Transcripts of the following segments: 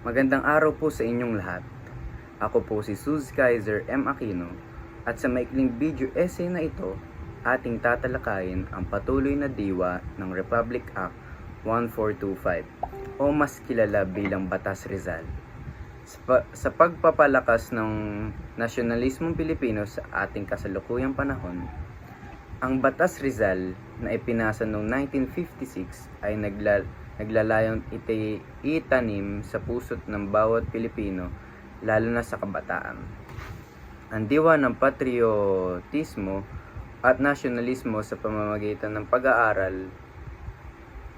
Magandang araw po sa inyong lahat. Ako po si Suz Kaiser M. Aquino at sa maikling video essay na ito, ating tatalakayin ang patuloy na diwa ng Republic Act 1425 o mas kilala bilang Batas Rizal. Sa pagpapalakas ng nasyonalismong Pilipino sa ating kasalukuyang panahon, ang Batas Rizal na ipinasa noong 1956 ay naglalayong itanim sa puso't ng bawat Pilipino, lalo na sa kabataan, ang diwa ng patriotismo at nasyonalismo sa pamamagitan ng pag-aaral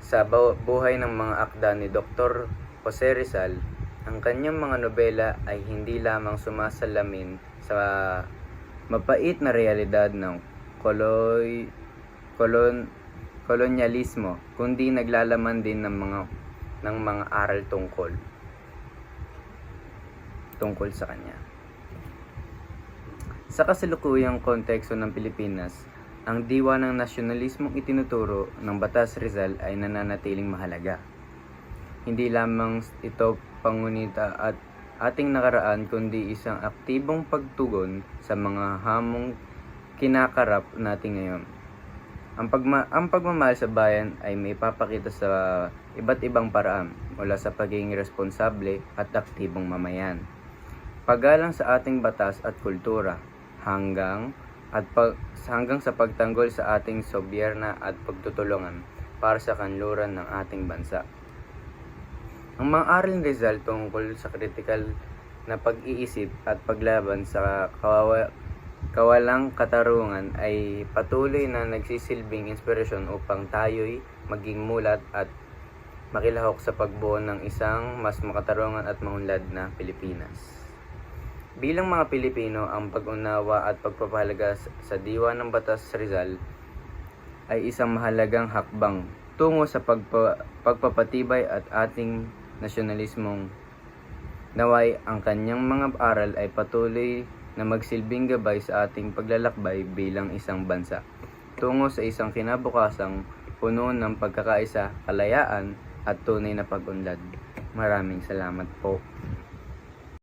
sa buhay ng mga akda ni Dr. Jose Rizal. Ang kanyang mga nobela ay hindi lamang sumasalamin sa mapait na realidad ng kolonyalismo, kundi naglalaman din ng mga aral tungkol sa kanya. Sa kasalukuyang konteksto ng Pilipinas, ang diwa ng nasyonalismong itinuturo ng Batas Rizal ay nananatiling mahalaga. Hindi lamang ito pangunita at ating nakaraan, kundi isang aktibong pagtugon sa mga hamong kinakarap natin ngayon. Ang pagmamahal sa bayan ay may papakita sa iba't ibang paraan, mula sa pagiging responsable at aktibong mamayan, paggalang sa ating batas at kultura, hanggang sa pagtanggol sa ating sobyerna at pagtutulungan para sa kanluran ng ating bansa. Ang mga aral ni Rizal tungkol sa kritikal na pag-iisip at paglaban sa kawalang katarungan ay patuloy na nagsisilbing inspirasyon upang tayo'y maging mulat at makilahok sa pagbuo ng isang mas makatarungan at maunlad na Pilipinas. Bilang mga Pilipino, ang pag-unawa at pagpapahalaga sa diwa ng Batas Rizal ay isang mahalagang hakbang tungo sa pagpapatibay at ating nasyonalismong. Naway ang kanyang mga aral ay patuloy na magsilbing gabay sa ating paglalakbay bilang isang bansa tungo sa isang kinabukasang puno ng pagkakaisa, kalayaan at tunay na pag-unlad. Maraming salamat po.